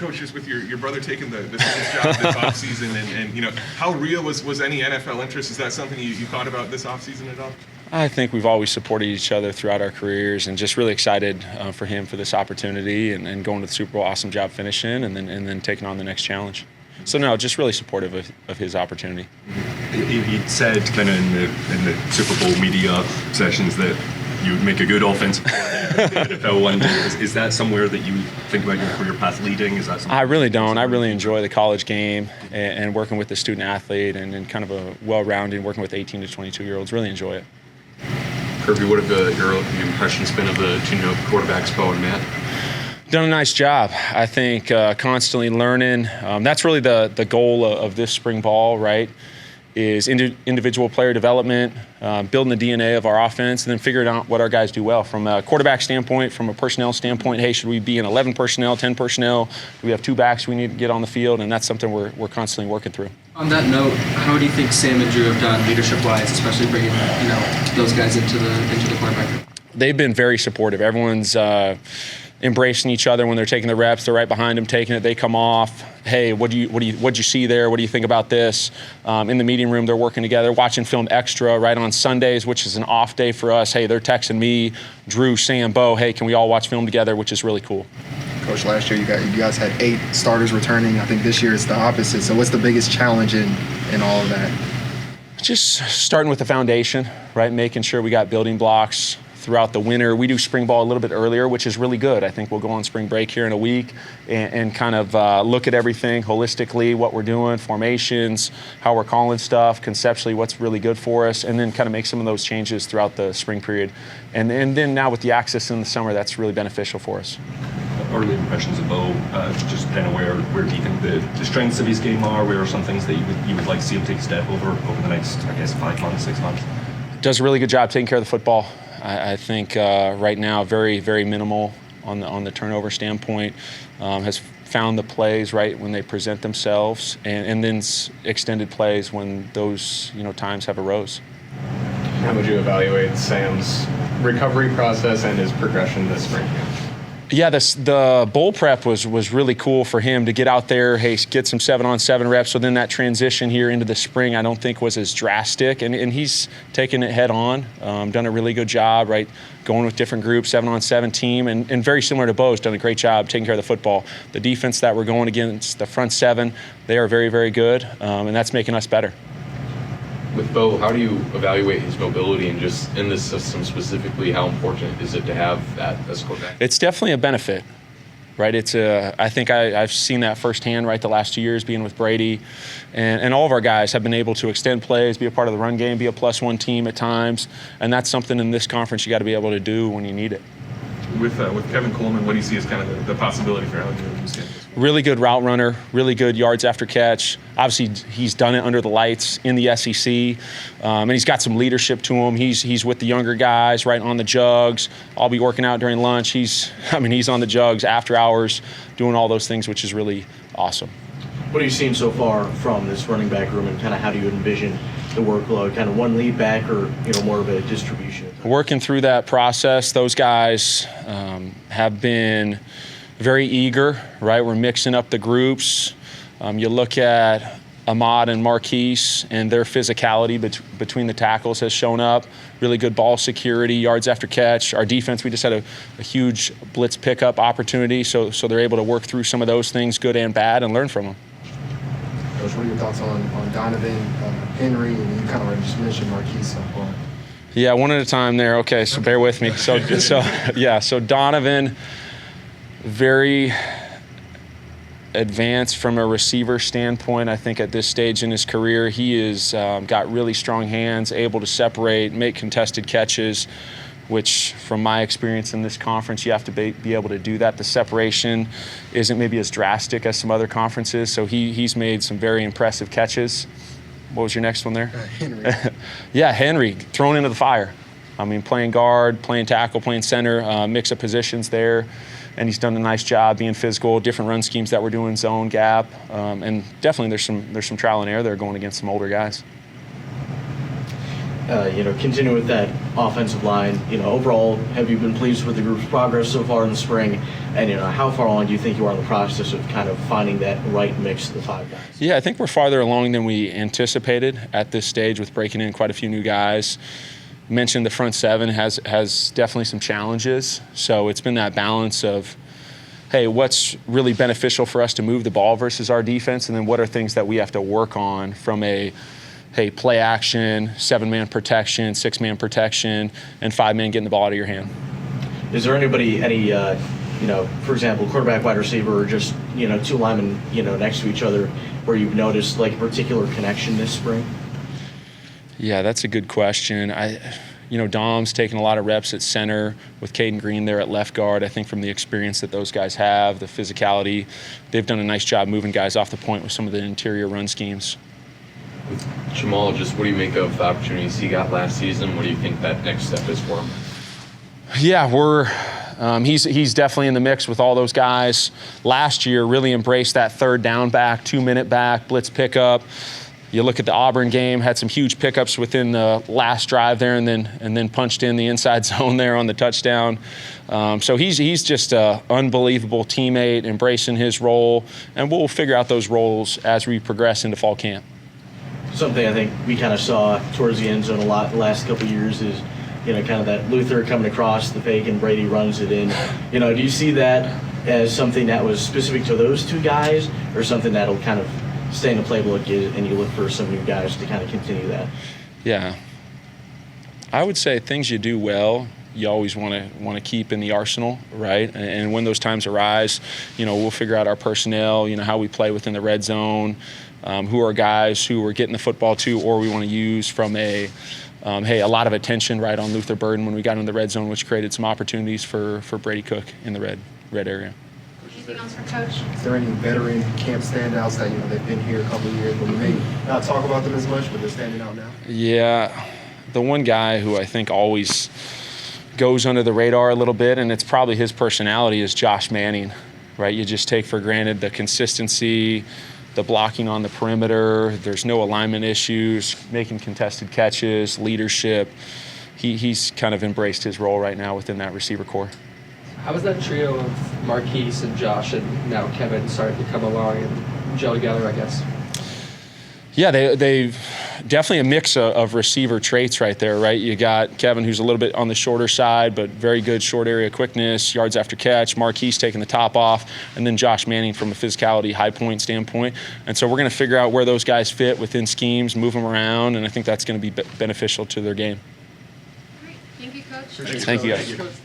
Coach, just with your brother taking the sales job this offseason, and you know, how real was any NFL interest? Is that something you thought about this offseason at all? I think we've always supported each other throughout our careers, and just really excited for him for this opportunity and going to the Super Bowl. Awesome job finishing, and then taking on the next challenge. So no, just really supportive of his opportunity. He said kind of in the Super Bowl media sessions that you would make a good offensive player in the NFL one day. Is that somewhere that you think about your career path leading? Is that something? I really don't. I really enjoy the college game and working with the student athlete and kind of a well-rounded, working with 18 to 22-year-olds. Really enjoy it. Kirby, what have your impressions been of the two new quarterbacks, Bo and Matt? Done a nice job. I think constantly learning. That's really the goal of this spring ball, right? Is individual player development, building the DNA of our offense, and then figuring out what our guys do well. From a quarterback standpoint, from a personnel standpoint, hey, should we be in 11 personnel, 10 personnel? Do we have two backs we need to get on the field? And that's something we're constantly working through. On that note, how do you think Sam and Drew have done leadership-wise, especially bringing those guys into the quarterback room? They've been very supportive. Everyone's embracing each other when they're taking the reps. They're right behind them, taking it. They come off. Hey, what'd you see there? What do you think about this? In the meeting room, they're working together, watching film extra. Right on Sundays, which is an off day for us. Hey, they're texting me, Drew, Sam, Bo. Hey, can we all watch film together? Which is really cool. Coach, last year you guys had 8 starters returning. I think this year it's the opposite. So what's the biggest challenge in all of that? Just starting with the foundation, right? Making sure we got building blocks throughout the winter. We do spring ball a little bit earlier, which is really good. I think we'll go on spring break here in a week and kind of look at everything holistically, what we're doing, formations, how we're calling stuff, conceptually what's really good for us, and then kind of make some of those changes throughout the spring period. And then now with the access in the summer, that's really beneficial for us. Early impressions of Bo, just kind of where do you think the strengths of his game are? Where are some things that you would like to see him take a step over the next, I guess, 5 months, 6 months? Does a really good job taking care of the football. I think right now very, very minimal on the turnover standpoint. Has found the plays right when they present themselves, and then extended plays when those times have arose. How would you evaluate Sam's recovery process and his progression this spring? Yeah, the bowl prep was really cool for him to get out there, hey, get some 7-on-7 reps. So then that transition here into the spring, I don't think was as drastic. And he's taken it head on, done a really good job, right? Going with different groups, 7-on-7 team, and very similar to Bo's, done a great job taking care of the football. The defense that we're going against, the front 7, they are very, very good, and that's making us better. With Bo, how do you evaluate his mobility, and just in this system specifically, how important is it to have that as a quarterback? It's definitely a benefit, right? I think I've seen that firsthand, right, the last 2 years being with Brady, and all of our guys have been able to extend plays, be a part of the run game, be a +1 team at times, and that's something in this conference you got to be able to do when you need it. With Kevin Coleman, what do you see as kind of the possibility for Alexander? Really good route runner, really good yards after catch. Obviously, he's done it under the lights in the SEC, and he's got some leadership to him. He's with the younger guys, right on the jugs. I'll be working out during lunch. He's on the jugs after hours, doing all those things, which is really awesome. What are you seeing so far from this running back room, and kind of how do you envision the workload? Kind of one lead back, or more of a distribution? Working through that process, those guys have been very eager, right? We're mixing up the groups. You look at Ahmad and Marquise, and their physicality between the tackles has shown up. Really good ball security, yards after catch. Our defense, we just had a huge blitz pickup opportunity, so they're able to work through some of those things, good and bad, and learn from them. Coach, what are your thoughts on Donovan, Henry, and you kind of already just mentioned Marquise so far? Yeah, one at a time there. Okay, so bear with me. So Donovan, very advanced from a receiver standpoint. I think at this stage in his career, he is got really strong hands, able to separate, make contested catches, which from my experience in this conference, you have to be able to do that. The separation isn't maybe as drastic as some other conferences, so he's made some very impressive catches. What was your next one there? Henry. Yeah, Henry, thrown into the fire. Playing guard, playing tackle, playing center, mix of positions there. And he's done a nice job being physical, different run schemes that we're doing, zone, gap. And definitely there's some trial and error there going against some older guys. continue with that offensive line. Overall, have you been pleased with the group's progress so far in the spring? And how far along do you think you are in the process of kind of finding that right mix of the 5 guys? Yeah, I think we're farther along than we anticipated at this stage with breaking in quite a few new guys. Mentioned the front 7 has definitely some challenges. So it's been that balance of, hey, what's really beneficial for us to move the ball versus our defense, and then what are things that we have to work on from a, hey, play action, 7-man protection, 6-man protection, and 5-man getting the ball out of your hand. Is there any for example, quarterback, wide receiver, or just 2 linemen next to each other where you've noticed like a particular connection this spring? Yeah, that's a good question. Dom's taking a lot of reps at center with Caden Green there at left guard. I think from the experience that those guys have, the physicality, they've done a nice job moving guys off the point with some of the interior run schemes. With Jamal, just what do you make of the opportunities he got last season? What do you think that next step is for him? Yeah, he's definitely in the mix with all those guys. Last year, really embraced that 3rd down back, 2-minute back, blitz pickup. You look at the Auburn game, had some huge pickups within the last drive there, and then punched in the inside zone there on the touchdown. So he's just an unbelievable teammate, embracing his role, and we'll figure out those roles as we progress into fall camp. Something I think we kind of saw towards the end zone a lot the last couple of years is, kind of that Luther coming across the fake and Brady runs it in. Do you see that as something that was specific to those 2 guys, or something that'll kind of stay in the playbook and you look for some new guys to kind of continue that? Yeah. I would say things you do well, you always want to keep in the arsenal, right? And when those times arise, we'll figure out our personnel, how we play within the red zone, who are guys who we're getting the football to, or we want to use from a lot of attention right on Luther Burden when we got in the red zone, which created some opportunities for Brady Cook in the red area. Anything else for Coach? Is there any veteran camp standouts that they've been here a couple of years, but we may not talk about them as much, but they're standing out now? Yeah, the one guy who I think always goes under the radar a little bit, and it's probably his personality, is Josh Manning, right? You just take for granted the consistency, the blocking on the perimeter. There's no alignment issues, making contested catches, leadership. He's kind of embraced his role right now within that receiver core. How is that trio of Marquise and Josh and now Kevin starting to come along and gel together, I guess? Yeah, they've definitely a mix of receiver traits right there, right? You got Kevin, who's a little bit on the shorter side, but very good short area quickness, yards after catch. Marquise taking the top off, and then Josh Manning from a physicality, high point standpoint. And so we're going to figure out where those guys fit within schemes, move them around, and I think that's going to be beneficial to their game. Great. Thank you, Coach. Thank you, guys.